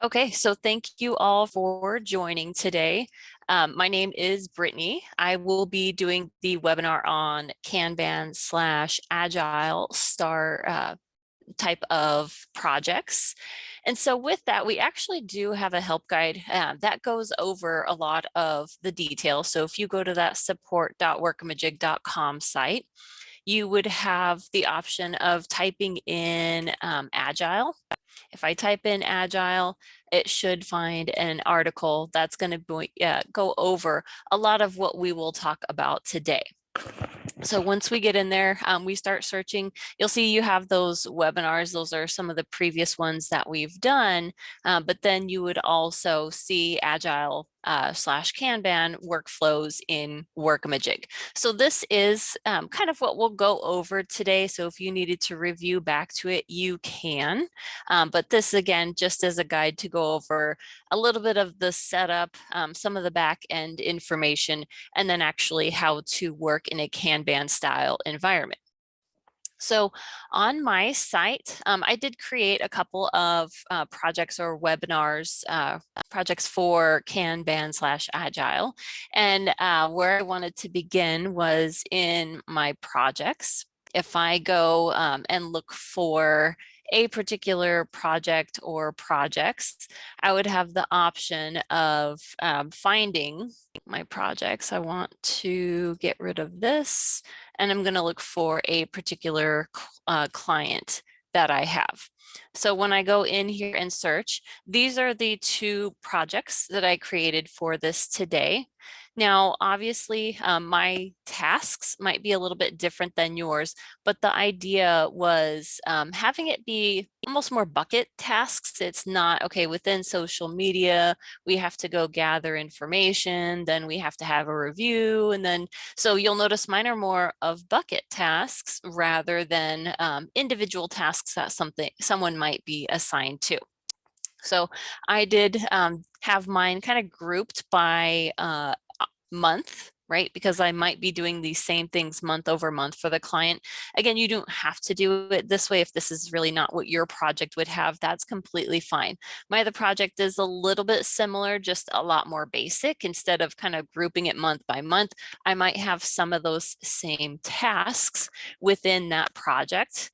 Okay, so thank you all for joining today. My name is Brittany. I will be doing the webinar on Kanban / Agile star type of projects. And so with that, we actually do have a help guide that goes over a lot of the details. So if you go to that support.workamajig.com site, you would have the option of typing in Agile. If I type in Agile, it should find an article that's going to go over a lot of what we will talk about today. So once we get in there, we start searching. You'll see you have those webinars. Those are some of the previous ones that we've done. But then you would also see Agile / Kanban workflows in Workamajig. So this is kind of what we'll go over today. So if you needed to review back to it, you can. But this again, just as a guide to go over a little bit of the setup, some of the back end information, and then actually how to work in a Kanban style environment. So on my site, I did create a couple of projects or webinars, projects for Kanban / Agile. And where I wanted to begin was in my projects. If I go and look for a particular project or projects, I would have the option of finding my projects. I want to get rid of this, and I'm going to look for a particular client that I have. So when I go in here and search, these are the two projects that I created for this today. Now, obviously, my tasks might be a little bit different than yours, but the idea was having it be almost more bucket tasks. It's not, okay, within social media, we have to go gather information, then we have to have a review, and then, so you'll notice mine are more of bucket tasks rather than individual tasks that someone might be assigned to. So I did have mine kind of grouped by month, right? Because I might be doing these same things month over month for the client. Again, you don't have to do it this way. If this is really not what your project would have, that's completely fine. My other project is a little bit similar, just a lot more basic. Instead of kind of grouping it month by month, I might have some of those same tasks within that project.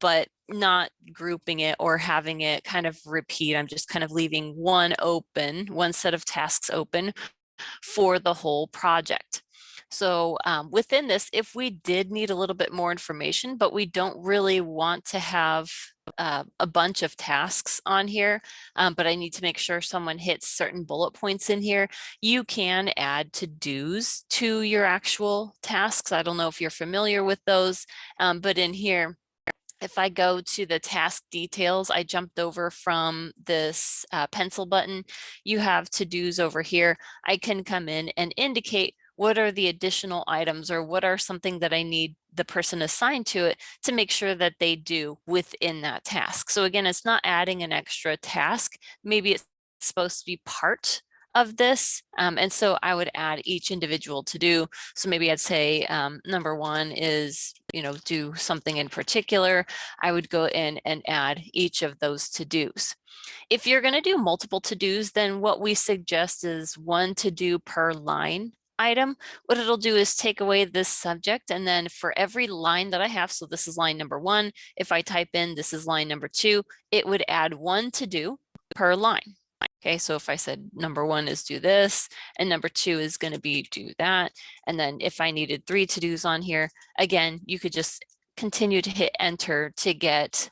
But not grouping it or having it kind of repeat. I'm just kind of leaving one set of tasks open for the whole project. So within this, if we did need a little bit more information, but we don't really want to have a bunch of tasks on here, but I need to make sure someone hits certain bullet points in here, you can add to-dos to your actual tasks. I don't know if you're familiar with those, but in here, if I go to the task details, I jumped over from this pencil button. You have to-dos over here. I can come in and indicate what are the additional items or what are something that I need the person assigned to it to make sure that they do within that task. So again, it's not adding an extra task. Maybe it's supposed to be part of this. And so I would add each individual to do. So maybe I'd say number one is, do something in particular. I would go in and add each of those to-dos. If you're going to do multiple to-dos, then what we suggest is one to-do per line item. What it'll do is take away this subject, and then for every line that I have, so this is line number one, if I type in this is line number two, it would add one to-do per line. Okay, so if I said number one is do this, and number two is going to be do that, and then if I needed 3 to-dos on here, again, you could just continue to hit enter to get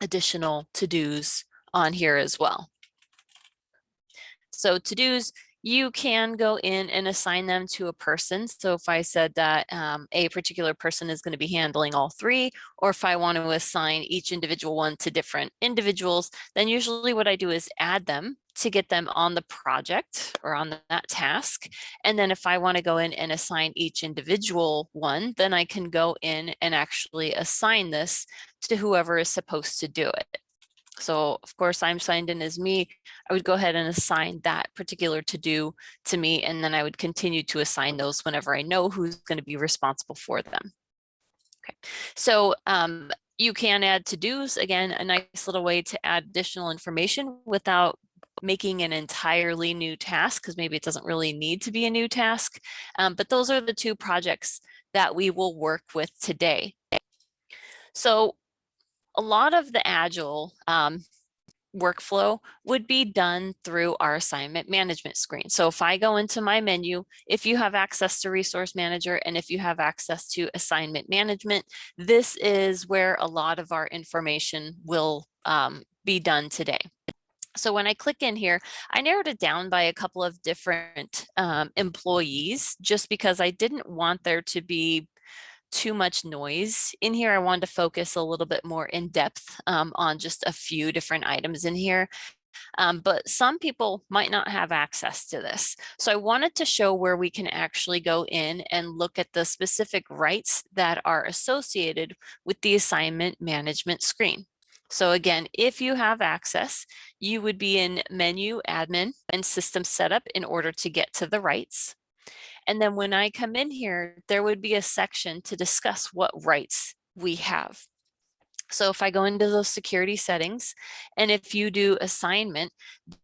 additional to-dos on here as well. So to-dos, you can go in and assign them to a person. So if I said that a particular person is going to be handling all 3, or if I want to assign each individual one to different individuals, then usually what I do is add them to get them on the project or on that task. And then if I want to go in and assign each individual one, then I can go in and actually assign this to whoever is supposed to do it. So of course I'm signed in as me. I would go ahead and assign that particular to-do to me, and then I would continue to assign those whenever I know who's going to be responsible for them. Okay, so You can add to-dos, again, a nice little way to add additional information without making an entirely new task, because maybe it doesn't really need to be a new task. But those are the two projects that we will work with today. So a lot of the Agile workflow would be done through our assignment management screen. So if I go into my menu, if you have access to Resource Manager and if you have access to assignment management, this is where a lot of our information will be done today. So when I click in here, I narrowed it down by a couple of different employees, just because I didn't want there to be too much noise in here. I wanted to focus a little bit more in depth on just a few different items in here. But some people might not have access to this. So I wanted to show where we can actually go in and look at the specific rights that are associated with the assignment management screen. So again, if you have access, you would be in Menu, Admin, and System Setup in order to get to the rights. And then when I come in here, there would be a section to discuss what rights we have. So if I go into those security settings, and if you do assignment,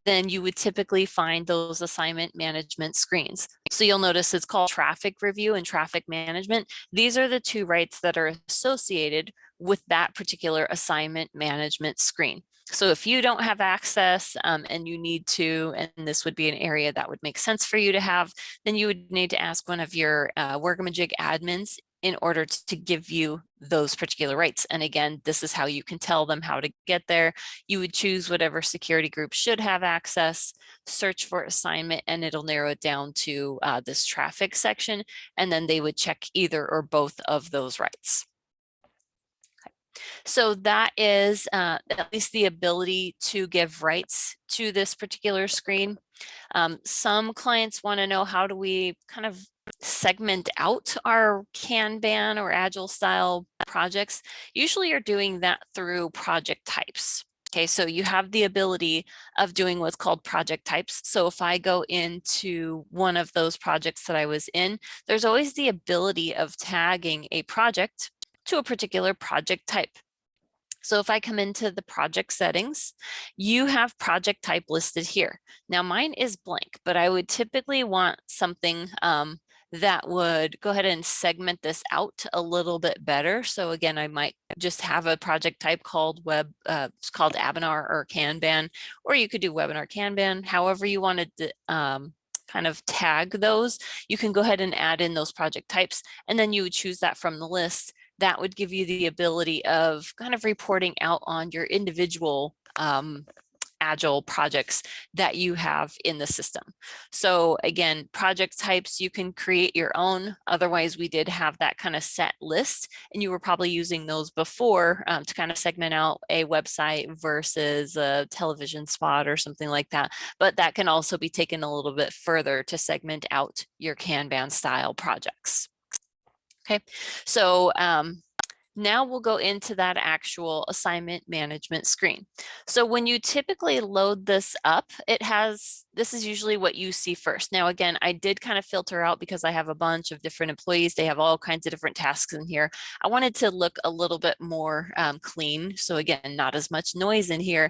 then you would typically find those assignment management screens. So you'll notice it's called traffic review and traffic management. These are the two rights that are associated with that particular assignment management screen. So if you don't have access and you need to, and this would be an area that would make sense for you to have, then you would need to ask one of your Workamajig admins in order to give you those particular rights. And again, this is how you can tell them how to get there. You would choose whatever security group should have access, search for assignment, and it'll narrow it down to this traffic section. And then they would check either or both of those rights. So that is at least the ability to give rights to this particular screen. Some clients want to know, how do we kind of segment out our Kanban or Agile style projects? Usually you're doing that through project types. Okay, so you have the ability of doing what's called project types. So if I go into one of those projects that I was in, there's always the ability of tagging a project to a particular project type. So if I come into the project settings, you have project type listed here. Now mine is blank, but I would typically want something that would go ahead and segment this out a little bit better. So again, I might just have a project type called it's called Webinar or Kanban, or you could do Webinar Kanban, however you wanted to kind of tag those. You can go ahead and add in those project types, and then you would choose that from the list. That would give you the ability of kind of reporting out on your individual Agile projects that you have in the system. So again, project types, you can create your own. Otherwise, we did have that kind of set list, and you were probably using those before to kind of segment out a website versus a television spot or something like that. But that can also be taken a little bit further to segment out your Kanban style projects. Okay, so now we'll go into that actual assignment management screen. So when you typically load this up, this is usually what you see first. Now, again, I did kind of filter out because I have a bunch of different employees. They have all kinds of different tasks in here. I wanted to look a little bit more clean. So again, not as much noise in here,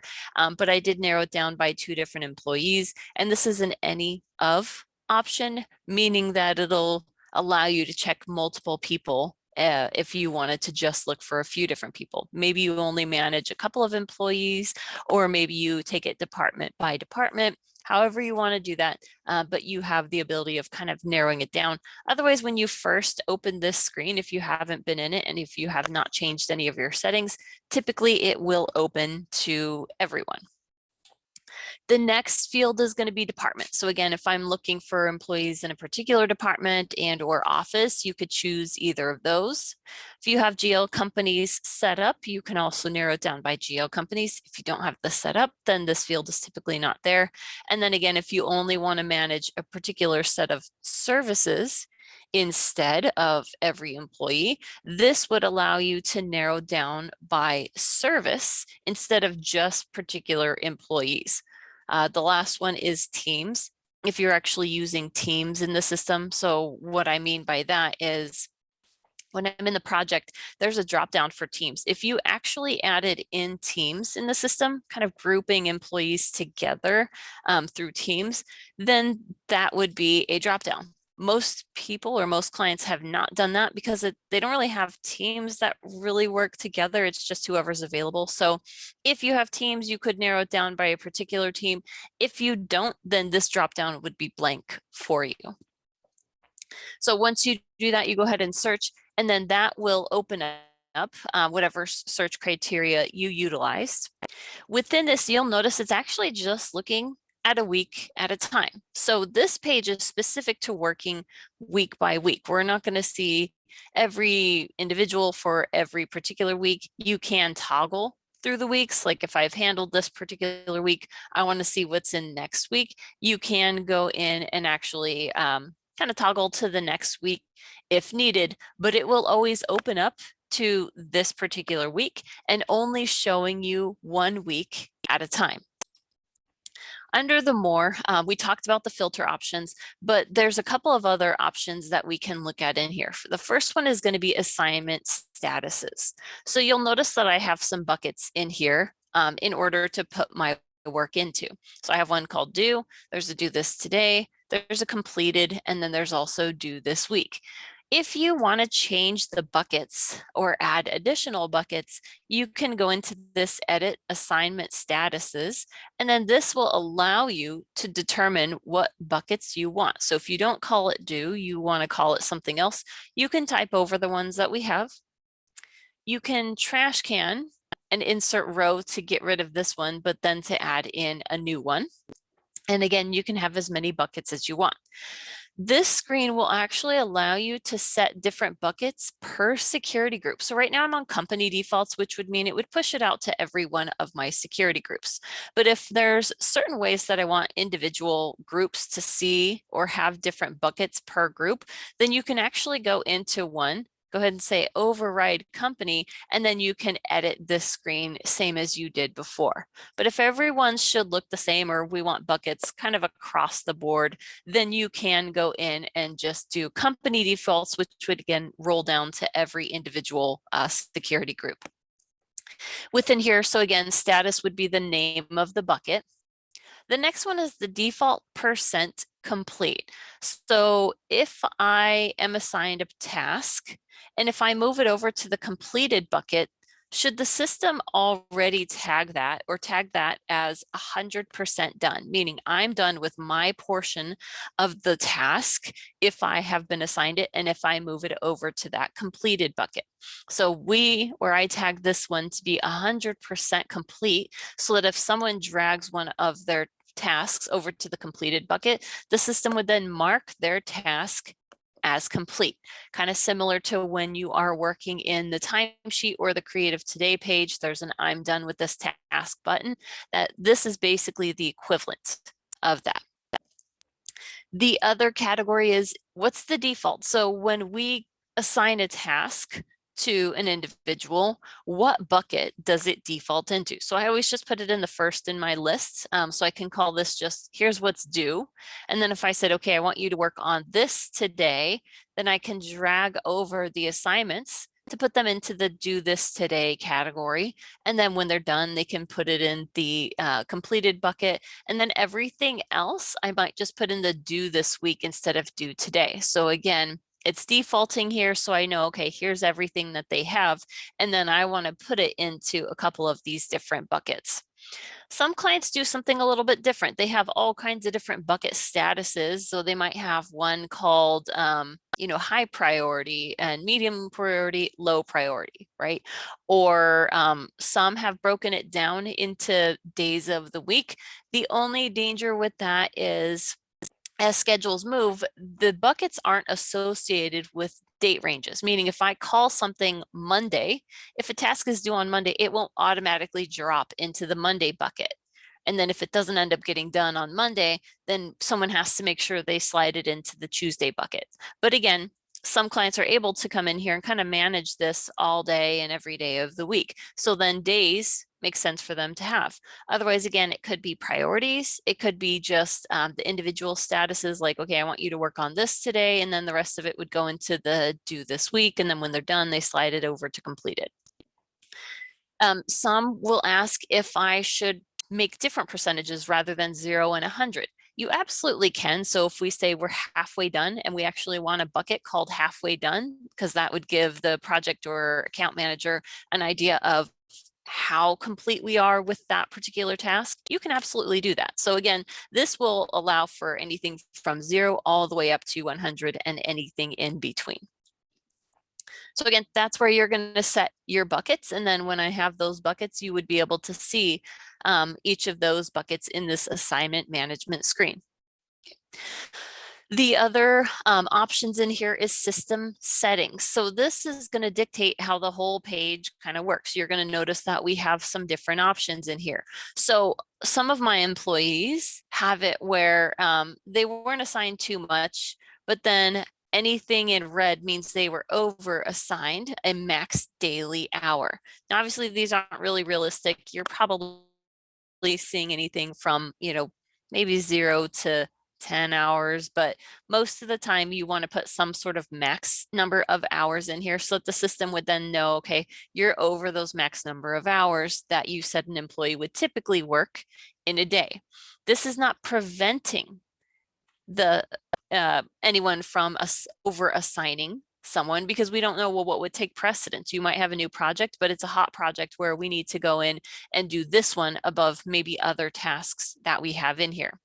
but I did narrow it down by 2 different employees. And this is an any of option, meaning that it'll allow you to check multiple people if you wanted to just look for a few different people. Maybe you only manage a couple of employees, or maybe you take it department by department, however you want to do that, but you have the ability of kind of narrowing it down. Otherwise, when you first open this screen, if you haven't been in it and if you have not changed any of your settings, typically it will open to everyone. The next field is going to be department. So again, if I'm looking for employees in a particular department and or office, you could choose either of those. If you have GL companies set up, you can also narrow it down by GL companies. If you don't have this set up, then this field is typically not there. And then again, if you only want to manage a particular set of services instead of every employee, this would allow you to narrow down by service instead of just particular employees. The last one is teams. If you're actually using teams in the system. So what I mean by that is when I'm in the project, there's a drop down for teams. If you actually added in teams in the system, kind of grouping employees together through teams, then that would be a drop down. Most people or most clients have not done that because they don't really have teams that really work together. It's just whoever's available. So if you have teams, you could narrow it down by a particular team. If you don't, then this drop down would be blank for you. So once you do that, you go ahead and search, and then that will open up whatever search criteria you utilized. Within this, you'll notice it's actually just looking at a week at a time. So this page is specific to working week by week. We're not going to see every individual for every particular week. You can toggle through the weeks. Like if I've handled this particular week, I want to see what's in next week. You can go in and actually kind of toggle to the next week if needed, but it will always open up to this particular week and only showing you 1 week at a time. Under the more, we talked about the filter options, but there's a couple of other options that we can look at in here. The first one is going to be assignment statuses. So you'll notice that I have some buckets in here in order to put my work into. So I have one called due, there's a due this today, there's a completed, and then there's also due this week. If you want to change the buckets or add additional buckets, you can go into this edit assignment statuses, and then this will allow you to determine what buckets you want. So if you don't call it due, you want to call it something else, you can type over the ones that we have. You can trash can and insert row to get rid of this one, but then to add in a new one. And again, you can have as many buckets as you want. This screen will actually allow you to set different buckets per security group. So right now I'm on company defaults, which would mean it would push it out to every one of my security groups. But if there's certain ways that I want individual groups to see or have different buckets per group, then you can actually go into one, go ahead and say override company, and then you can edit this screen same as you did before. But if everyone should look the same, or we want buckets kind of across the board, then you can go in and just do company defaults, which would again roll down to every individual security group. Within here, so again, status would be the name of the bucket. The next one is the default percent complete. So if I am assigned a task, and if I move it over to the completed bucket, should the system already tag that or tag that as 100% done, meaning I'm done with my portion of the task if I have been assigned it and if I move it over to that completed bucket. So where I tag this one to be 100% complete, so that if someone drags one of their tasks over to the completed bucket, the system would then mark their task as complete, kind of similar to when you are working in the timesheet or the Creative Today page, there's an I'm done with this task button. That this is basically the equivalent of that. The other category is what's the default? So when we assign a task to an individual, what bucket does it default into? So I always just put it in the first in my list. So I can call this just, here's what's due. And then if I said, okay, I want you to work on this today, then I can drag over the assignments to put them into the do this today category. And then when they're done, they can put it in the completed bucket. And then everything else, I might just put in the do this week instead of do today. So again, it's defaulting here, so I know, okay, here's everything that they have, and then I want to put it into a couple of these different buckets. Some clients do something a little bit different. They have all kinds of different bucket statuses. So they might have one called, high priority and medium priority, low priority, right? Or some have broken it down into days of the week. The only danger with that is, as schedules move, the buckets aren't associated with date ranges, meaning if I call something Monday, if a task is due on Monday, it won't automatically drop into the Monday bucket. And then if it doesn't end up getting done on Monday, then someone has to make sure they slide it into the Tuesday bucket. But again, some clients are able to come in here and kind of manage this all day and every day of the week. So then days make sense for them to have. Otherwise, again, it could be priorities. It could be just the individual statuses like, okay, I want you to work on this today. And then the rest of it would go into the due this week. And then when they're done, they slide it over to complete it. Some will ask if I should make different percentages rather than 0 and 100. You absolutely can. So if we say we're halfway done and we actually want a bucket called halfway done, because that would give the project or account manager an idea of how complete we are with that particular task, you can absolutely do that. So again, this will allow for anything from 0 all the way up to 100 and anything in between. So again, that's where you're going to set your buckets. And then when I have those buckets, you would be able to see each of those buckets in this assignment management screen. The other options in here is system settings. So this is going to dictate how the whole page kind of works. You're going to notice that we have some different options in here. So some of my employees have it where they weren't assigned too much, but then anything in red means they were over assigned a max daily hour. Now, obviously, these aren't really realistic. You're probably seeing anything from, maybe 0 to 10 hours, but most of the time you want to put some sort of max number of hours in here so that the system would then know, okay, you're over those max number of hours that you said an employee would typically work in a day. This is not preventing anyone from over assigning someone, because we don't know, well, what would take precedence. You might have a new project, but it's a hot project where we need to go in and do this one above maybe other tasks that we have in here.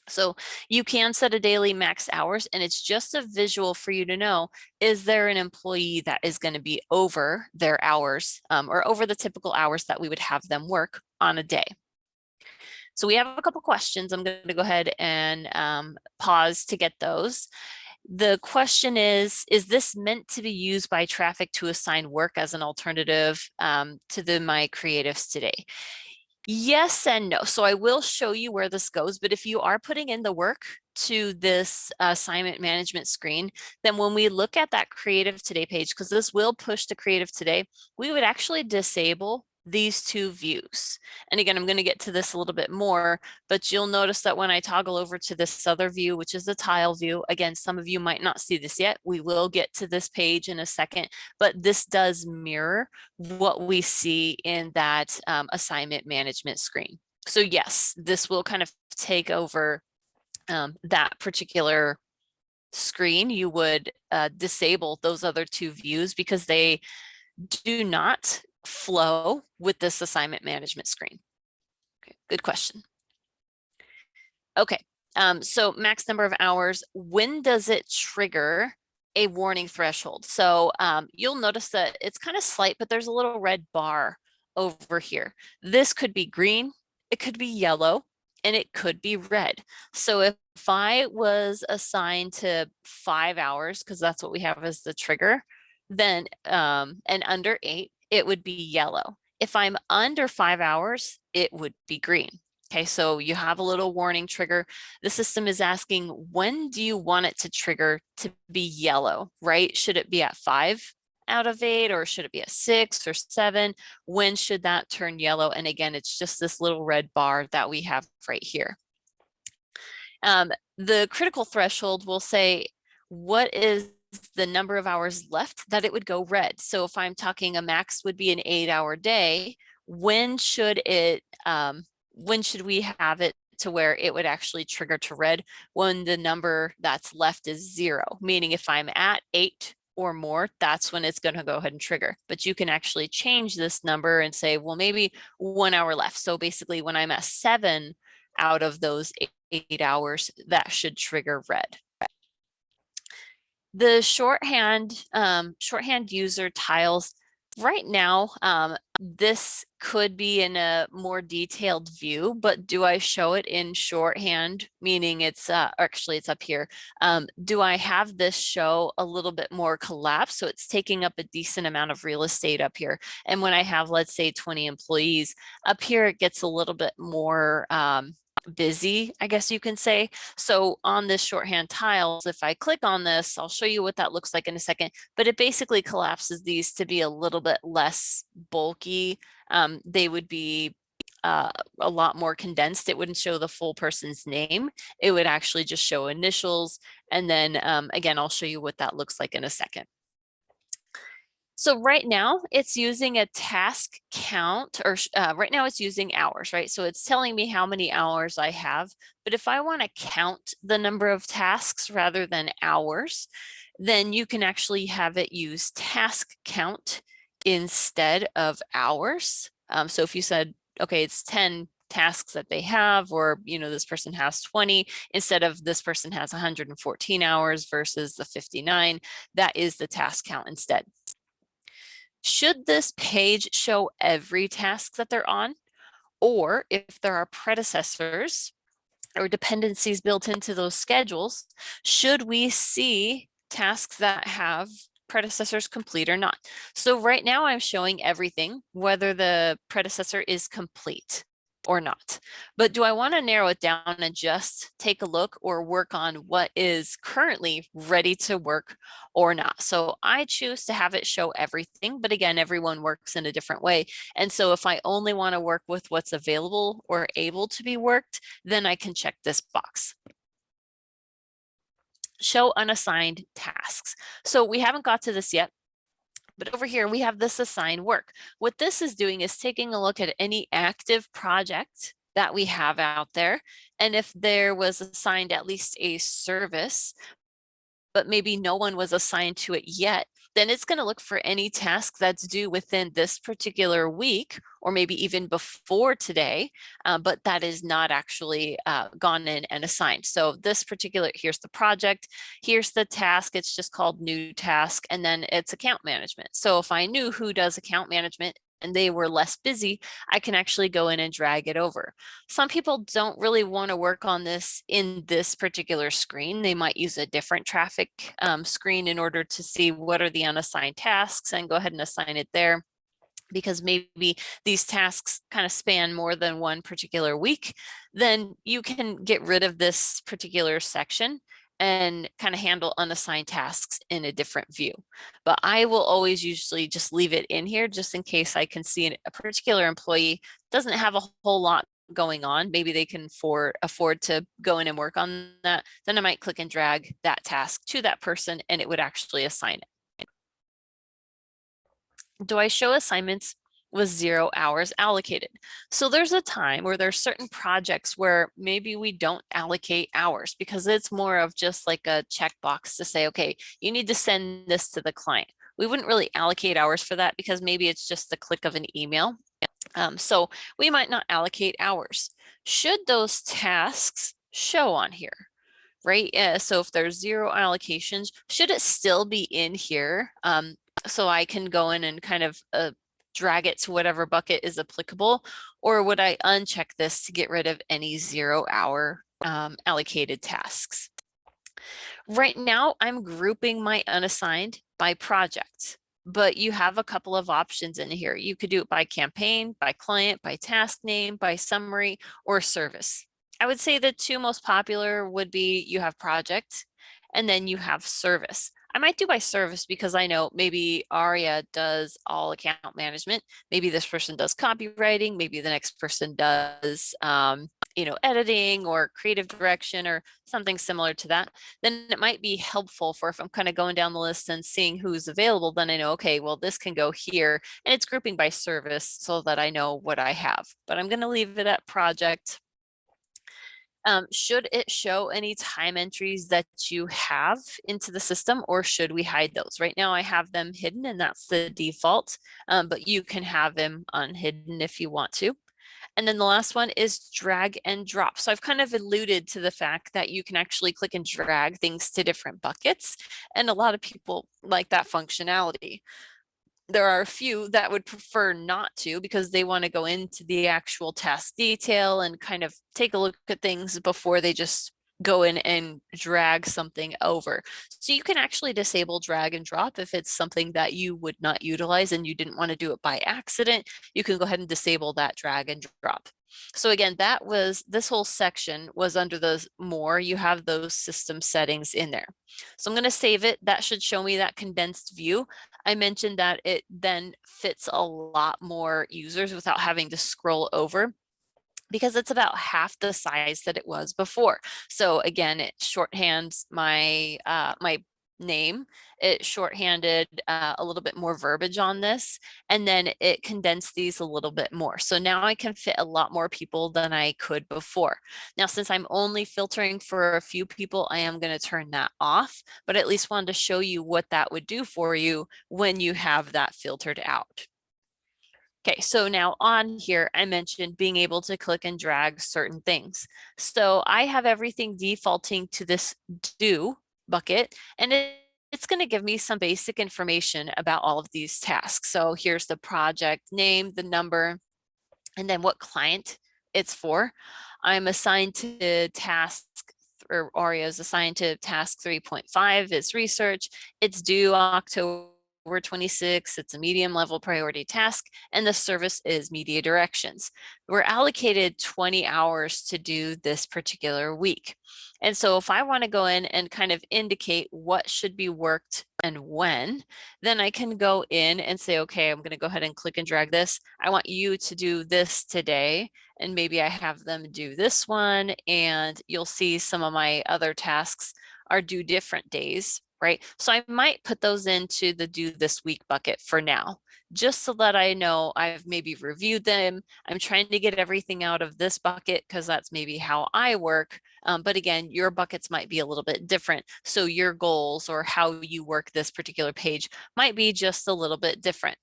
So you can set a daily max hours, and it's just a visual for you to know, is there an employee that is going to be over their hours or over the typical hours that we would have them work on a day? So we have a couple questions. I'm going to go ahead and pause to get those. The question is this meant to be used by traffic to assign work as an alternative to my creatives today? Yes and no. So I will show you where this goes, but if you are putting in the work to this assignment management screen, then when we look at that Creative Today page, because this will push to Creative Today, we would actually disable these two views. And again, I'm going to get to this a little bit more, but you'll notice that when I toggle over to this other view, which is the tile view, again, some of you might not see this yet. We will get to this page in a second, but this does mirror what we see in that assignment management screen. So yes, this will kind of take over that particular screen. You would disable those other two views because they do not flow with this assignment management screen. Okay, good question. Okay, so max number of hours, when does it trigger a warning threshold? So you'll notice that it's kind of slight, but there's a little red bar over here. This could be green, it could be yellow, and it could be red. So if I was assigned to 5 hours, because that's what we have as the trigger, then and under 8, it would be yellow. If I'm under 5 hours, it would be green. Okay, so you have a little warning trigger. The system is asking, when do you want it to trigger to be yellow, right? Should it be at 5 out of 8, or should it be at 6 or 7? When should that turn yellow? And again, it's just this little red bar that we have right here. The critical threshold will say, what is the number of hours left that it would go red? So if I'm talking a max would be an 8-hour day, when should we have it to where it would actually trigger to red? When the number that's left is 0, meaning if I'm at 8 or more, that's when it's going to go ahead and trigger. But you can actually change this number and say, well, maybe 1 hour left. So basically when I'm at 7 out of those 8 hours, that should trigger red. The shorthand user tiles, right now, this could be in a more detailed view, but do I show it in shorthand, meaning it's actually it's up here. Do I have this show a little bit more collapsed? So it's taking up a decent amount of real estate up here. And when I have, let's say 20 employees up here, it gets a little bit more busy, I guess you can say. So on this shorthand tiles, if I click on this, I'll show you what that looks like in a second, but it basically collapses these to be a little bit less bulky. They would be a lot more condensed. It wouldn't show the full person's name. It would actually just show initials. And then again, I'll show you what that looks like in a second. So right now it's using a task count, or right now it's using hours, right? So it's telling me how many hours I have. But if I want to count the number of tasks rather than hours, then you can actually have it use task count instead of hours. So if you said, okay, it's 10 tasks that they have, or this person has 20, instead of this person has 114 hours versus the 59, that is the task count instead. Should this page show every task that they're on? Or if there are predecessors or dependencies built into those schedules, should we see tasks that have predecessors complete or not? So right now I'm showing everything, whether the predecessor is complete or not. But do I want to narrow it down and just take a look or work on what is currently ready to work or not? So I choose to have it show everything, but again, everyone works in a different way. And so if I only want to work with what's available or able to be worked, then I can check this box. Show unassigned tasks. So we haven't got to this yet, but over here we have this assigned work. What this is doing is taking a look at any active project that we have out there. And if there was assigned at least a service, but maybe no one was assigned to it yet, then it's going to look for any task that's due within this particular week, or maybe even before today, but that is not actually gone in and assigned. So this particular, here's the project, here's the task, it's just called new task, and then it's account management. So if I knew who does account management and they were less busy, I can actually go in and drag it over. Some people don't really want to work on this in this particular screen. They might use a different traffic screen in order to see what are the unassigned tasks and go ahead and assign it there, because maybe these tasks kind of span more than one particular week. Then you can get rid of this particular section and kind of handle unassigned tasks in a different view. But I will always usually just leave it in here just in case I can see a particular employee doesn't have a whole lot going on. Maybe they can afford to go in and work on that. Then I might click and drag that task to that person and it would actually assign it. Do I show assignments with 0 hours allocated? So there's a time where there's certain projects where maybe we don't allocate hours because it's more of just like a checkbox to say, okay, you need to send this to the client. We wouldn't really allocate hours for that because maybe it's just the click of an email. So we might not allocate hours. Should those tasks show on here? Right? So if there's 0 allocations, should it still be in here? So I can go in and kind of drag it to whatever bucket is applicable, or would I uncheck this to get rid of any 0 hour allocated tasks? Right now, I'm grouping my unassigned by project, but you have a couple of options in here. You could do it by campaign, by client, by task name, by summary, or service. I would say the 2 most popular would be you have project and then you have service. I might do by service because I know maybe Aria does all account management. Maybe this person does copywriting. Maybe the next person does, editing or creative direction or something similar to that. Then it might be helpful for if I'm kind of going down the list and seeing who's available, then I know, okay, well, this can go here, and it's grouping by service so that I know what I have. But I'm going to leave it at project. Should it show any time entries that you have into the system, or should we hide those? Right now I have them hidden and that's the default, but you can have them unhidden if you want to. And then the last one is drag and drop. So I've kind of alluded to the fact that you can actually click and drag things to different buckets, and a lot of people like that functionality. There are a few that would prefer not to because they want to go into the actual task detail and kind of take a look at things before they just go in and drag something over. So you can actually disable drag and drop if it's something that you would not utilize and you didn't want to do it by accident. You can go ahead and disable that drag and drop. So again, this whole section was under the more, you have those system settings in there. So I'm going to save it. That should show me that condensed view. I mentioned that it then fits a lot more users without having to scroll over, because it's about half the size that it was before. So again, it shorthands my my name, it shorthanded a little bit more verbiage on this, and then it condensed these a little bit more. So now I can fit a lot more people than I could before. Now, since I'm only filtering for a few people, I am going to turn that off, but at least wanted to show you what that would do for you when you have that filtered out. Okay, so now on here, I mentioned being able to click and drag certain things. So I have everything defaulting to this do bucket, and it's going to give me some basic information about all of these tasks. So here's the project name, the number, and then what client it's for. I'm assigned to task, or Aria is assigned to task 3.5, it's research. It's due October 26, it's a medium level priority task, and the service is media directions. We're allocated 20 hours to do this particular week. And so if I want to go in and kind of indicate what should be worked and when, then I can go in and say, okay, I'm going to go ahead and click and drag this. I want you to do this today, and maybe I have them do this one, and you'll see some of my other tasks are due different days, right? So I might put those into the due this week bucket for now, just so that I know I've maybe reviewed them. I'm trying to get everything out of this bucket because that's maybe how I work. But again, your buckets might be a little bit different. So your goals or how you work this particular page might be just a little bit different.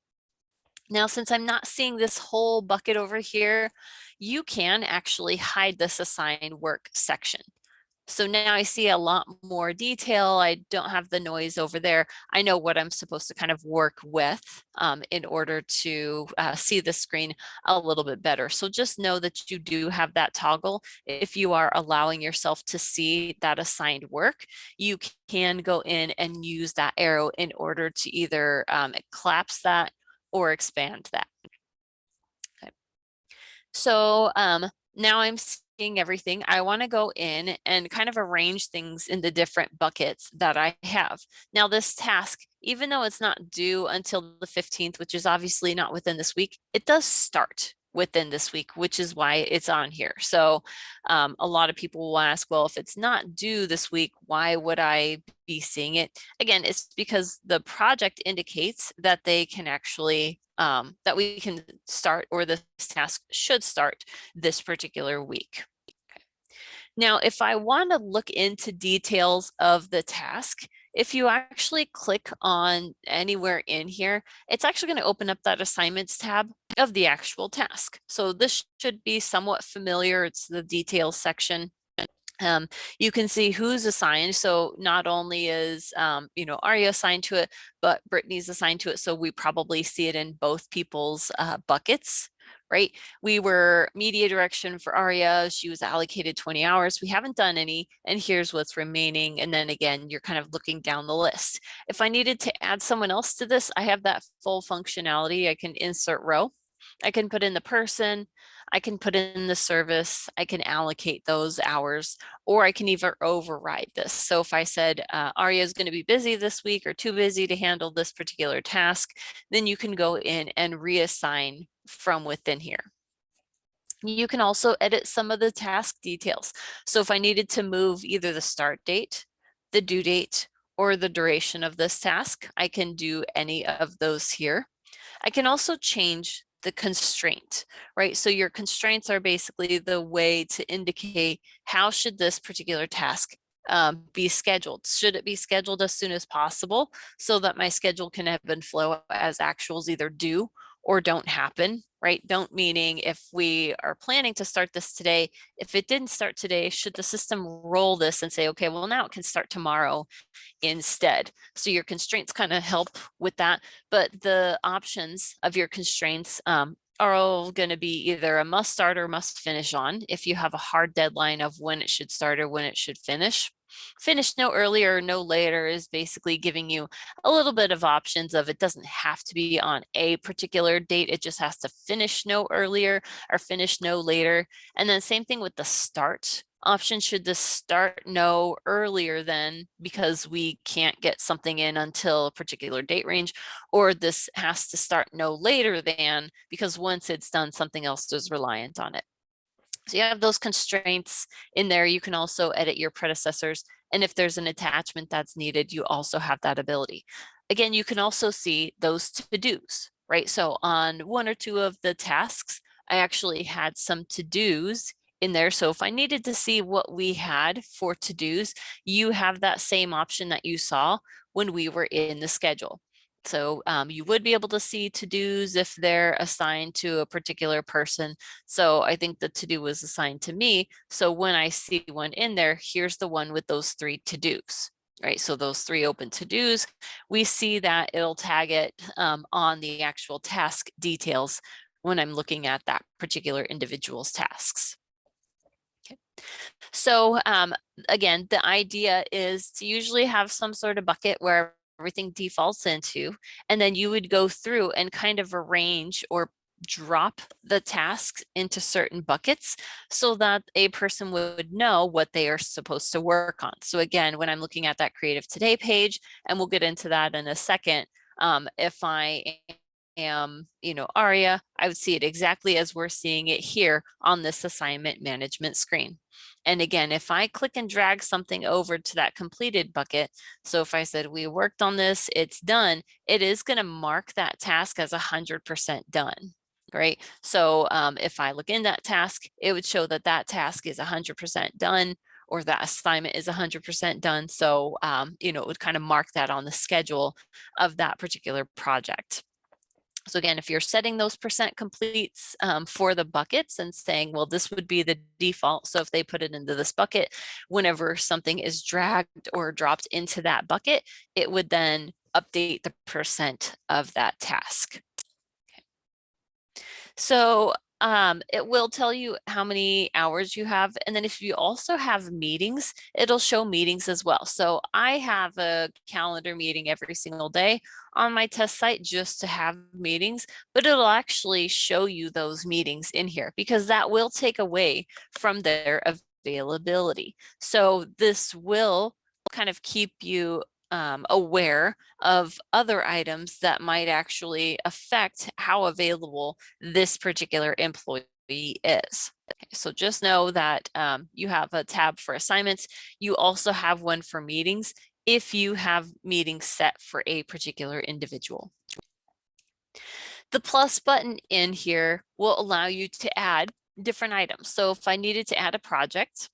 Now, since I'm not seeing this whole bucket over here, you can actually hide this assigned work section. So now I see a lot more detail. I don't have the noise over there. I know what I'm supposed to kind of work with in order to see the screen a little bit better. So just know that you do have that toggle. If you are allowing yourself to see that assigned work, you can go in and use that arrow in order to either collapse that or expand that. Okay. So now I'm seeing everything. I want to go in and kind of arrange things in the different buckets that I have. Now this task, even though it's not due until the 15th, which is obviously not within this week, it does start within this week, which is why it's on here. So a lot of people will ask, well, if it's not due this week, why would I be seeing it? Again, it's because the project indicates that they can actually that we can start, or this task should start this particular week. Okay. Now, if I want to look into details of the task, if you actually click on anywhere in here, it's actually going to open up that assignments tab of the actual task. So this should be somewhat familiar. It's the details section. You can see who's assigned. So not only is, Aria assigned to it, but Brittany's assigned to it. So we probably see it in both people's buckets, right? We were media direction for Aria. She was allocated 20 hours. We haven't done any, and here's what's remaining. And then again, you're kind of looking down the list. If I needed to add someone else to this, I have that full functionality. I can insert row. I can put in the person, I can put in the service, I can allocate those hours, or I can even override this. So if I said Aria is going to be busy this week or too busy to handle this particular task, then you can go in and reassign from within here. You can also edit some of the task details. So if I needed to move either the start date, the due date, or the duration of this task, I can do any of those here. I can also change the constraint, right? So your constraints are basically the way to indicate how should this particular task be scheduled. Should it be scheduled as soon as possible so that my schedule can ebb and flow as actuals either do or don't happen, right? Don't meaning if we are planning to start this today, if it didn't start today, should the system roll this and say, okay, well now it can start tomorrow instead. So your constraints kind of help with that, but the options of your constraints are all going to be either a must start or must finish on if you have a hard deadline of when it should start or when it should finish. Finish no earlier or no later is basically giving you a little bit of options of it doesn't have to be on a particular date. It just has to finish no earlier or finish no later. And then same thing with the start option. Should this start no earlier than because we can't get something in until a particular date range, or this has to start no later than because once it's done, something else is reliant on it. So you have those constraints in there. You can also edit your predecessors. And if there's an attachment that's needed, you also have that ability. Again, you can also see those to-dos, right? So on one or two of the tasks, I actually had some to-dos in there. So if I needed to see what we had for to-dos, you have that same option that you saw when we were in the schedule. So you would be able to see to-dos if they're assigned to a particular person. So I think the to-do was assigned to me. So when I see one in there, here's the one with those 3 to-dos, right? So those 3 open to-dos, we see that it'll tag it on the actual task details when I'm looking at that particular individual's tasks. So again, the idea is to usually have some sort of bucket where everything defaults into, and then you would go through and kind of arrange or drop the tasks into certain buckets so that a person would know what they are supposed to work on. So again, when I'm looking at that Creative Today page, and we'll get into that in a second, if I am, Aria, I would see it exactly as we're seeing it here on this assignment management screen. And again, if I click and drag something over to that completed bucket, so if I said we worked on this, it's done, it is going to mark that task as 100% done. Right. So if I look in that task, it would show that that task is 100% done, or that assignment is 100% done. So, it would kind of mark that on the schedule of that particular project. So again, if you're setting those percent completes for the buckets and saying, well, this would be the default. So if they put it into this bucket, whenever something is dragged or dropped into that bucket, it would then update the percent of that task. Okay. So it will tell you how many hours you have. And then if you also have meetings, it'll show meetings as well. So I have a calendar meeting every single day on my test site just to have meetings, but it'll actually show you those meetings in here because that will take away from their availability. So this will kind of keep you aware of other items that might actually affect how available this particular employee is. Okay, so just know that you have a tab for assignments. You also have one for meetings if you have meetings set for a particular individual. The plus button in here will allow you to add different items. So if I needed to add a project,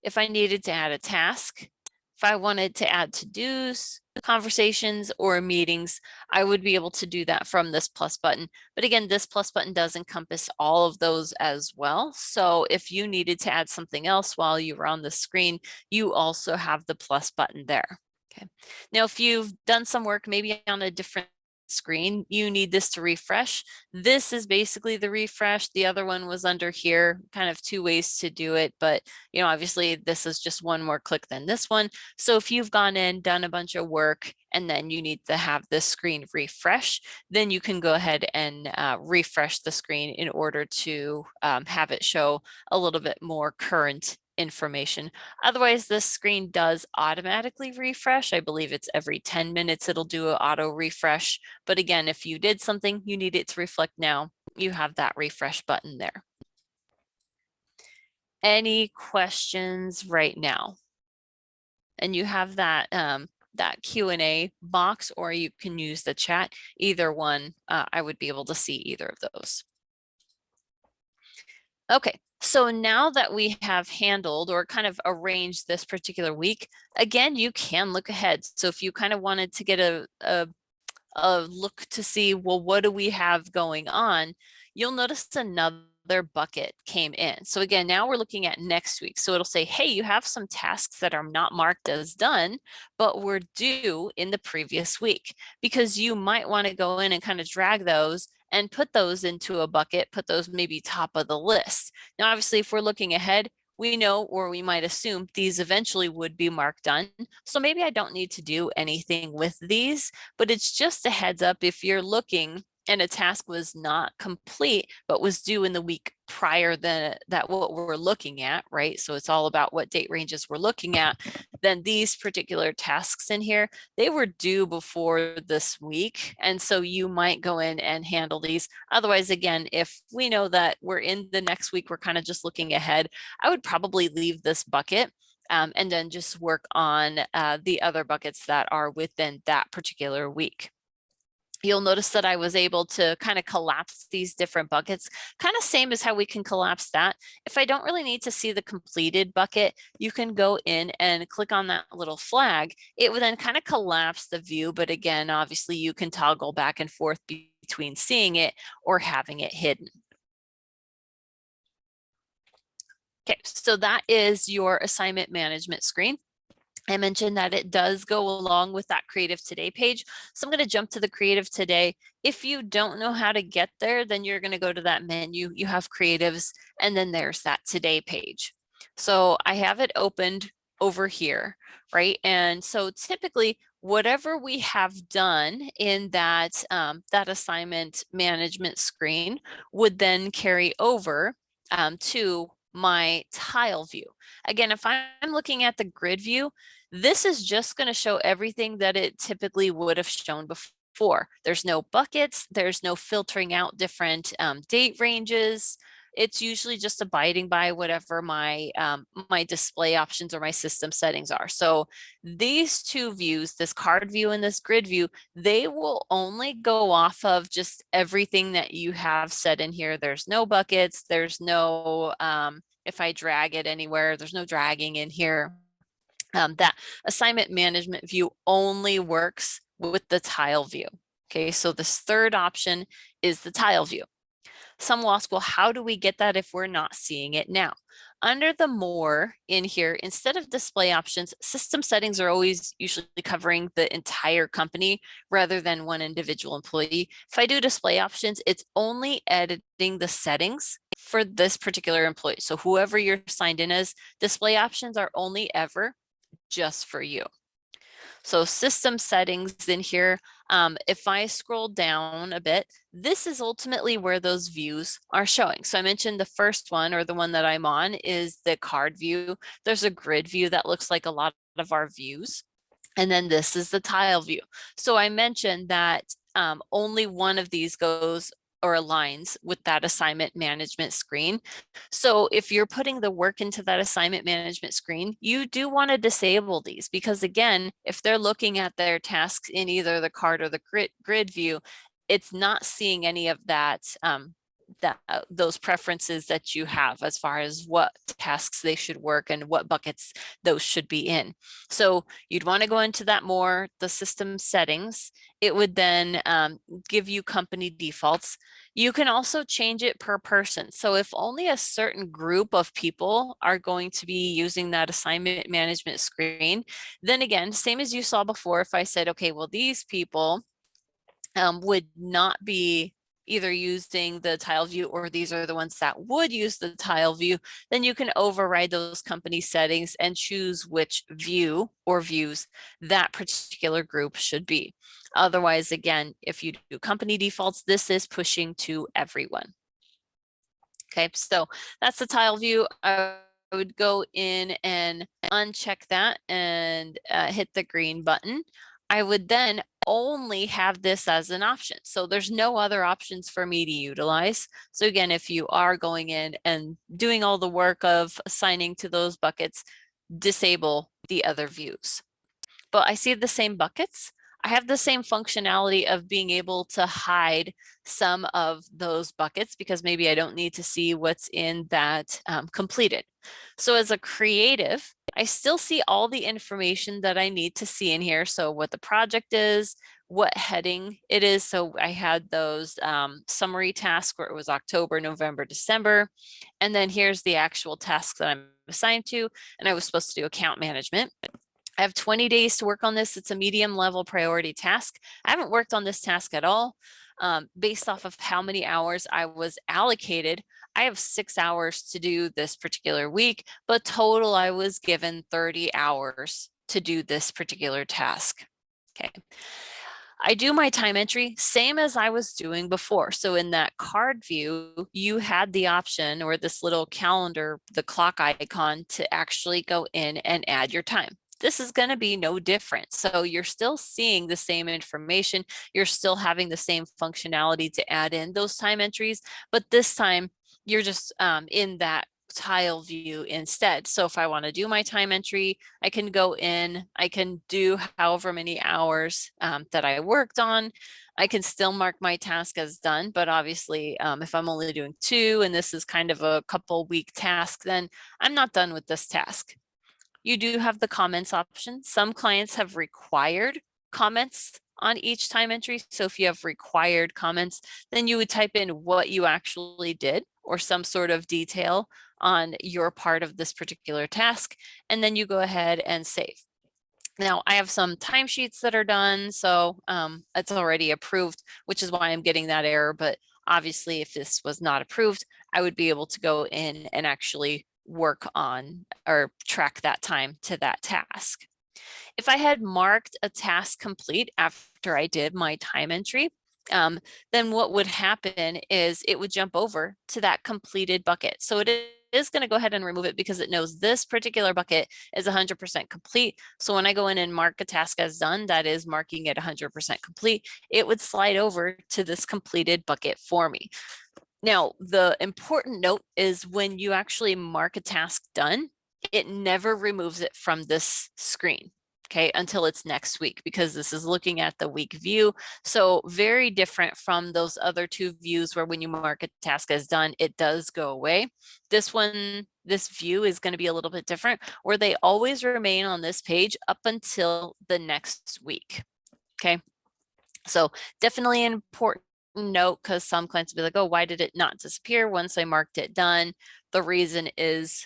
if I needed to add a task, if I wanted to add to-dos, conversations, or meetings, I would be able to do that from this plus button. But again, this plus button does encompass all of those as well. So if you needed to add something else while you were on the screen, you also have the plus button there. Okay. Now, if you've done some work maybe on a different screen, you need this to refresh. This is basically the refresh. The other one was under here, kind of 2 ways to do it, but obviously this is just one more click than this one. So if you've gone in, done a bunch of work, and then you need to have this screen refresh, then you can go ahead and refresh the screen in order to have it show a little bit more current information. Otherwise, this screen does automatically refresh. I believe it's every 10 minutes it'll do an auto refresh. But again, if you did something, you need it to reflect now, you have that refresh button there. Any questions right now? And you have that that Q&A box, or you can use the chat. Either one, I would be able to see either of those. Okay, so now that we have handled or kind of arranged this particular week, again, you can look ahead. So if you kind of wanted to get a look to see, well, what do we have going on? You'll notice another bucket came in. So again, now we're looking at next week. So it'll say, hey, you have some tasks that are not marked as done, but were due in the previous week, because you might want to go in and kind of drag those and put those into a bucket, put those maybe top of the list. Now, obviously, if we're looking ahead, we know, or we might assume, these eventually would be marked done. So maybe I don't need to do anything with these, but it's just a heads up if you're looking and a task was not complete, but was due in the week prior that what we're looking at, right? So it's all about what date ranges we're looking at. Then these particular tasks in here, they were due before this week. And so you might go in and handle these. Otherwise, again, if we know that we're in the next week, we're kind of just looking ahead, I would probably leave this bucket and then just work on the other buckets that are within that particular week. You'll notice that I was able to kind of collapse these different buckets, kind of same as how we can collapse that. If I don't really need to see the completed bucket, you can go in and click on that little flag. It would then kind of collapse the view, but again, obviously you can toggle back and forth between seeing it or having it hidden. Okay, so that is your assignment management screen. I mentioned that it does go along with that Creative Today page. So I'm going to jump to the Creative Today. If you don't know how to get there, then you're going to go to that menu. You have Creatives, and then there's that Today page. So I have it opened over here, right? And so typically, whatever we have done in that, that assignment management screen would then carry over to my tile view. Again, if I'm looking at the grid view, this is just going to show everything that it typically would have shown before. There's no buckets, there's no filtering out different date ranges. It's usually just abiding by whatever my my display options or my system settings are. So these two views, this card view and this grid view, they will only go off of just everything that you have set in here. There's no buckets, there's no, if I drag it anywhere, there's no dragging in here. That assignment management view only works with the tile view. Okay, so this third option is the tile view. Some will ask, well, how do we get that if we're not seeing it now? Under the more in here, instead of display options, system settings are always usually covering the entire company rather than one individual employee. If I do display options, it's only editing the settings for this particular employee. So whoever you're signed in as, display options are only ever just for you. So system settings in here, if I scroll down a bit, this is ultimately where those views are showing. So I mentioned the first one, or the one that I'm on, is the card view. There's a grid view that looks like a lot of our views. And then this is the tile view. So I mentioned that only one of these goes or aligns with that assignment management screen. So if you're putting the work into that assignment management screen, you do want to disable these, because again, if they're looking at their tasks in either the card or the grid view, it's not seeing any of that, those preferences that you have as far as what tasks they should work and what buckets those should be in. So you'd want to go into that more, the system settings. It would then give you company defaults. You can also change it per person. So if only a certain group of people are going to be using that assignment management screen, then again, same as you saw before, if I said, okay, well, these people would not be either using the tile view, or these are the ones that would use the tile view, then you can override those company settings and choose which view or views that particular group should be. Otherwise, again, if you do company defaults, this is pushing to everyone. Okay, so that's the tile view. I would go in and uncheck that and hit the green button. I would then only have this as an option. So there's no other options for me to utilize. So again, if you are going in and doing all the work of assigning to those buckets, disable the other views. But I see the same buckets. I have the same functionality of being able to hide some of those buckets because maybe I don't need to see what's in that completed. So as a creative, I still see all the information that I need to see in here. So what the project is, what heading it is. So I had those summary tasks where it was October, November, December. And then here's the actual task that I'm assigned to. And I was supposed to do account management. I have 20 days to work on this. It's a medium level priority task. I haven't worked on this task at all. based off of how many hours I was allocated. I have 6 hours to do this particular week, but total I was given 30 hours to do this particular task. Okay. I do my time entry same as I was doing before. So in that card view, you had the option, or this little calendar, the clock icon, to actually go in and add your time. This is going to be no different. So you're still seeing the same information. You're still having the same functionality to add in those time entries, but this time you're just in that tile view instead. So if I want to do my time entry, I can go in, I can do however many hours that I worked on. I can still mark my task as done, but obviously if I'm only doing 2 and this is kind of a couple week task, then I'm not done with this task. You do have the comments option. Some clients have required comments on each time entry. So if you have required comments, then you would type in what you actually did or some sort of detail on your part of this particular task, and then you go ahead and save. Now I have some timesheets that are done, so it's already approved, which is why I'm getting that error. But obviously if this was not approved, I would be able to go in and actually work on or track that time to that task. If I had marked a task complete after I did my time entry, then what would happen is it would jump over to that completed bucket. So it is going to go ahead and remove it because it knows this particular bucket is 100% complete. So when I go in and mark a task as done, that is marking it 100% complete, it would slide over to this completed bucket for me. Now, the important note is when you actually mark a task done, it never removes it from this screen, okay, until it's next week, because this is looking at the week view. So very different from those other 2 views where when you mark a task as done, it does go away. This one, this view is going to be a little bit different, where they always remain on this page up until the next week, okay? So definitely an important note, because some clients will be like, oh, why did it not disappear once I marked it done? The reason is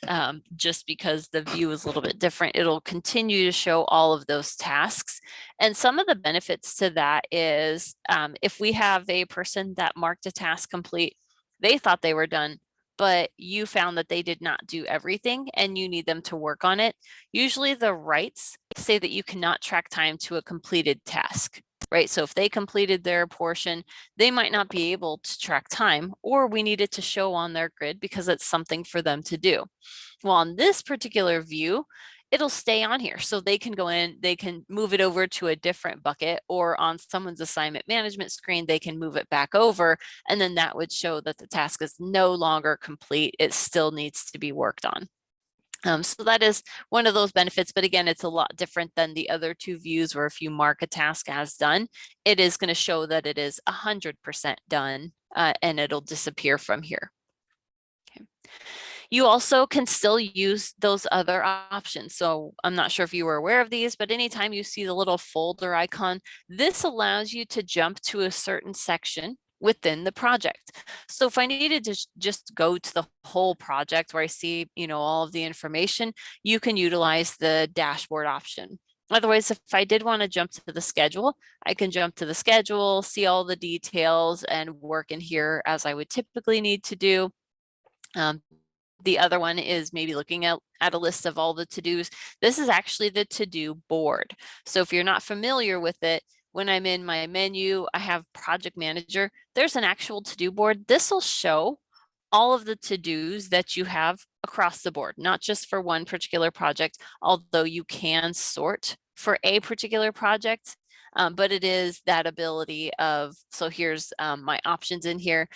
just because the view is a little bit different. It'll continue to show all of those tasks. And some of the benefits to that is if we have a person that marked a task complete, they thought they were done, but you found that they did not do everything and you need them to work on it. Usually the rights say that you cannot track time to a completed task. Right? So if they completed their portion, they might not be able to track time, or we need it to show on their grid because it's something for them to do. Well, on this particular view, it'll stay on here. So they can go in, they can move it over to a different bucket, or on someone's assignment management screen, they can move it back over. And then that would show that the task is no longer complete. It still needs to be worked on. So that is one of those benefits, but again, it's a lot different than the other 2 views where if you mark a task as done, it is going to show that it is 100% done and it'll disappear from here. Okay. You also can still use those other options. So I'm not sure if you were aware of these, but anytime you see the little folder icon, this allows you to jump to a certain section within the project. So if I needed to just go to the whole project where I see, all of the information, you can utilize the dashboard option. Otherwise, if I did want to jump to the schedule, I can jump to the schedule, see all the details, and work in here as I would typically need to do. The other one is maybe looking at a list of all the to-dos. This is actually the to-do board. So if you're not familiar with it, when I'm in my menu, I have project manager. There's an actual to-do board. This will show all of the to-dos that you have across the board, not just for one particular project, although you can sort for a particular project. But it is that ability of, so here's my options in here.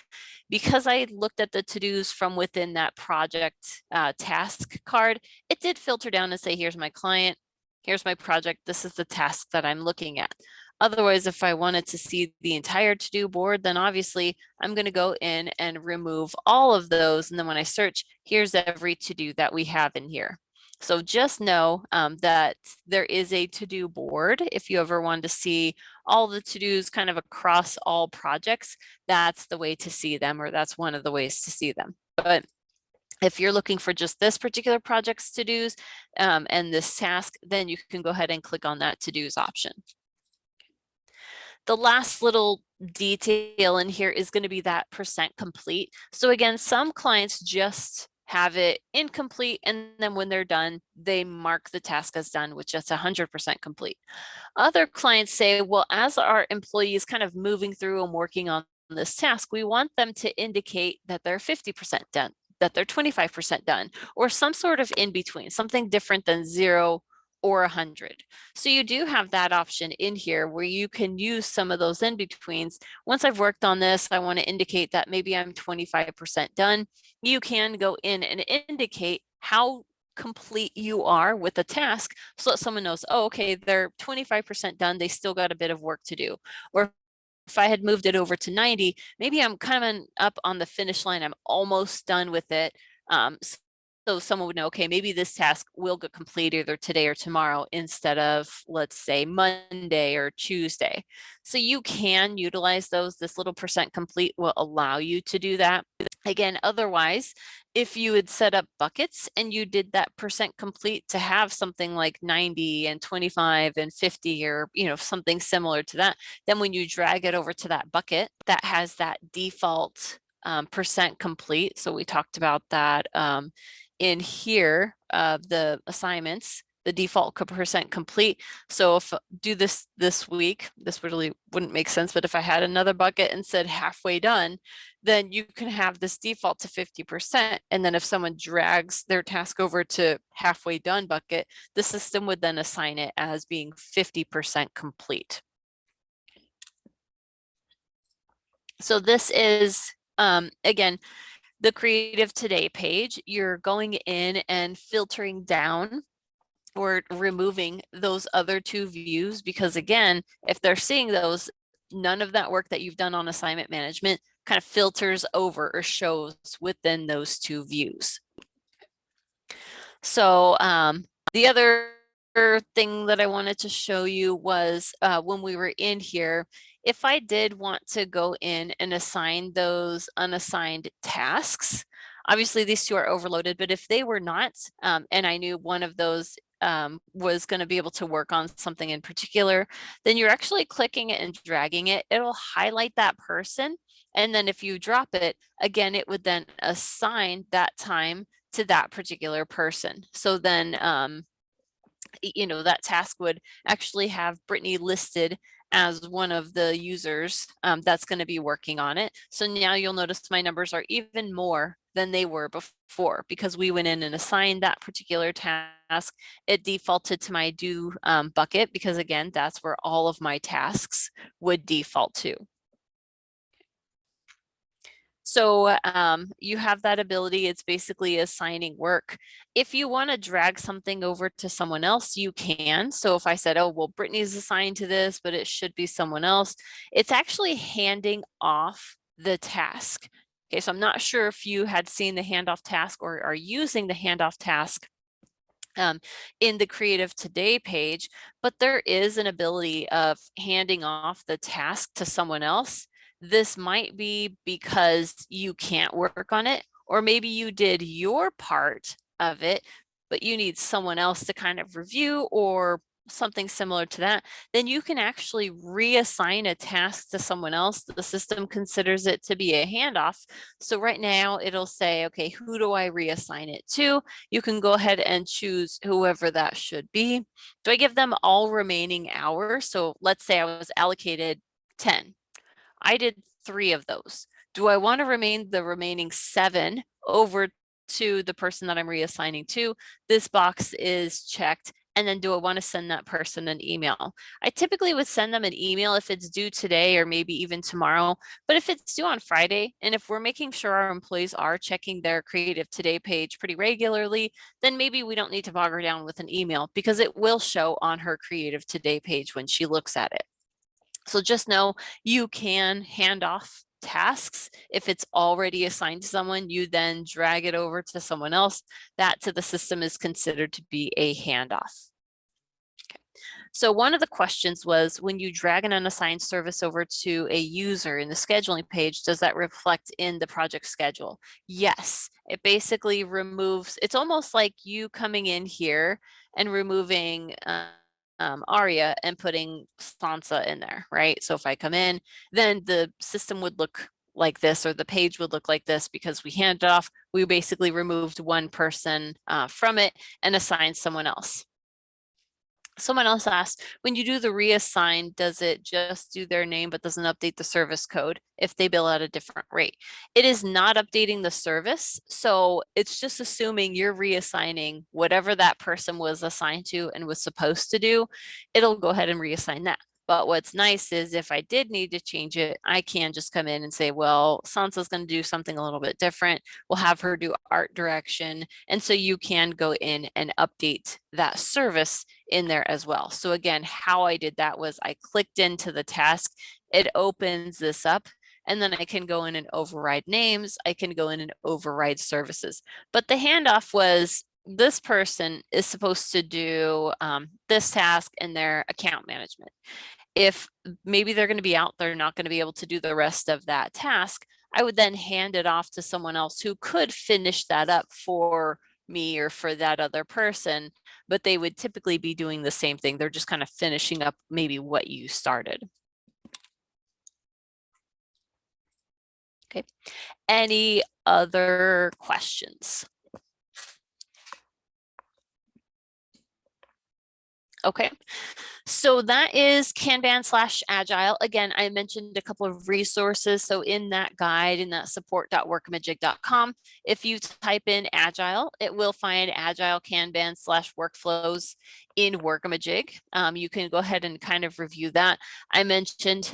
Because I looked at the to-dos from within that project task card, it did filter down and say, here's my client, here's my project, this is the task that I'm looking at. Otherwise, if I wanted to see the entire to-do board, then obviously I'm going to go in and remove all of those. And then when I search, here's every to-do that we have in here. So just know that there is a to-do board. If you ever wanted to see all the to-dos kind of across all projects, that's the way to see them, or that's one of the ways to see them. But if you're looking for just this particular project's to-dos and this task, then you can go ahead and click on that to-dos option. The last little detail in here is going to be that percent complete. So again, some clients just have it incomplete, and then when they're done, they mark the task as done, which is 100% complete. Other clients say, well, as our employees kind of moving through and working on this task, we want them to indicate that they're 50% done, that they're 25% done, or some sort of in between, something different than 0 or 100. So you do have that option in here where you can use some of those in betweens. Once I've worked on this, I want to indicate that maybe I'm 25% done. You can go in and indicate how complete you are with the task so that someone knows, oh, okay, they're 25% done. They still got a bit of work to do. Or if I had moved it over to 90, maybe I'm coming up on the finish line. I'm almost done with it. So someone would know, okay, maybe this task will get completed either today or tomorrow instead of, let's say, Monday or Tuesday. So you can utilize those. This little percent complete will allow you to do that. Again, otherwise, if you had set up buckets and you did that percent complete to have something like 90 and 25 and 50 or, something similar to that, then when you drag it over to that bucket that has that default percent complete. So we talked about that in here, the assignments, the default percent complete. So if do this week, this really wouldn't make sense, but if I had another bucket and said halfway done, then you can have this default to 50%. And then if someone drags their task over to halfway done bucket, the system would then assign it as being 50% complete. So this is, again, the Creative Today page. You're going in and filtering down or removing those other two views, because again, if they're seeing those, none of that work that you've done on assignment management kind of filters over or shows within those two views. So the other thing that I wanted to show you was when we were in here, if I did want to go in and assign those unassigned tasks, obviously these two are overloaded, but if they were not, and I knew one of those was going to be able to work on something in particular, then you're actually clicking it and dragging it. It'll highlight that person. And then if you drop it, again, it would then assign that time to that particular person. So then, that task would actually have Brittany listed as one of the users that's going to be working on it. So now you'll notice my numbers are even more than they were before because we went in and assigned that particular task. It defaulted to my due bucket because again, that's where all of my tasks would default to. So you have that ability. It's basically assigning work. If you want to drag something over to someone else, you can. So if I said, oh, well, Brittany's assigned to this, but it should be someone else, it's actually handing off the task. Okay, so I'm not sure if you had seen the handoff task or are using the handoff task in the Creative Today page, but there is an ability of handing off the task to someone else. This might be because you can't work on it, or maybe you did your part of it, but you need someone else to kind of review or something similar to that. Then you can actually reassign a task to someone else. The system considers it to be a handoff. So right now it'll say, okay, who do I reassign it to? You can go ahead and choose whoever that should be. Do I give them all remaining hours? So let's say I was allocated 10. I did 3 of those. Do I want to remain the remaining 7 over to the person that I'm reassigning to? This box is checked. And then do I want to send that person an email? I typically would send them an email if it's due today or maybe even tomorrow. But if it's due on Friday, and if we're making sure our employees are checking their Creative Today page pretty regularly, then maybe we don't need to bog her down with an email because it will show on her Creative Today page when she looks at it. So just know you can hand off tasks. If it's already assigned to someone, you then drag it over to someone else. That to the system is considered to be a handoff. Okay. So one of the questions was, when you drag an unassigned service over to a user in the scheduling page, does that reflect in the project schedule? Yes, it basically removes, it's almost like you coming in here and removing Aria and putting Sansa in there, right? So if I come in, then the system would look like this, or the page would look like this, because we handed off, we basically removed one person from it and assigned someone else. Someone else asked, when you do the reassign, does it just do their name but doesn't update the service code if they bill at a different rate? It is not updating the service. So it's just assuming you're reassigning whatever that person was assigned to and was supposed to do. It'll go ahead and reassign that. But what's nice is if I did need to change it, I can just come in and say, well, Sansa's going to do something a little bit different. We'll have her do art direction. And so you can go in and update that service in there as well. So again, how I did that was I clicked into the task. It opens this up. And then I can go in and override names. I can go in and override services. But the handoff was, this person is supposed to do this task in their account management. If maybe they're going to be out, they're not going to be able to do the rest of that task, I would then hand it off to someone else who could finish that up for me or for that other person, but they would typically be doing the same thing. They're just kind of finishing up maybe what you started. Okay. Any other questions? Okay. So that is Kanban/Agile. Again, I mentioned a couple of resources. So in that guide, in that support.workamajig.com, if you type in Agile, it will find Agile Kanban/workflows in Workamajig. You can go ahead and kind of review that. I mentioned,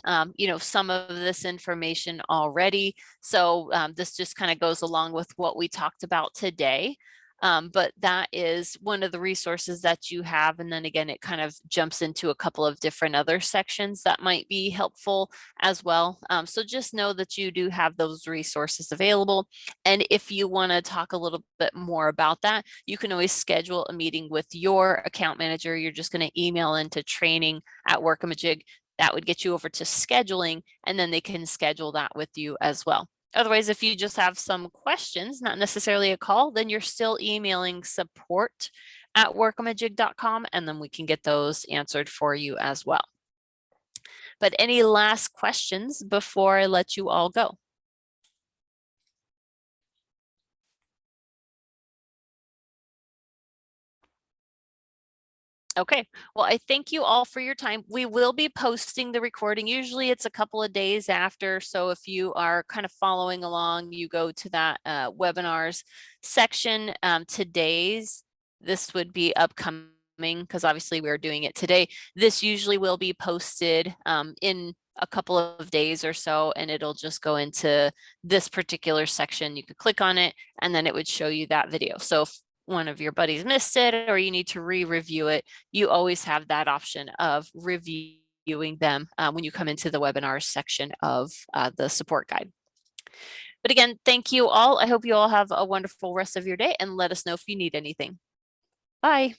some of this information already. So this just kind of goes along with what we talked about today. But that is one of the resources that you have. And then again, it kind of jumps into a couple of different other sections that might be helpful as well. So just know that you do have those resources available. And if you want to talk a little bit more about that, you can always schedule a meeting with your account manager. You're just going to email into training@Workamajig. That would get you over to scheduling, and then they can schedule that with you as well. Otherwise, if you just have some questions, not necessarily a call, then you're still emailing support@workamajig.com, and then we can get those answered for you as well. But any last questions before I let you all go? Okay, well, I thank you all for your time. We will be posting the recording. Usually it's a couple of days after. So if you are kind of following along, you go to that webinars section. This would be upcoming because obviously we're doing it today. This usually will be posted in a couple of days or so, and it'll just go into this particular section. You could click on it and then it would show you that video. So if one of your buddies missed it or you need to re-review it, you always have that option of reviewing them when you come into the webinars section of the support guide. But again, thank you all. I hope you all have a wonderful rest of your day, and let us know if you need anything. Bye.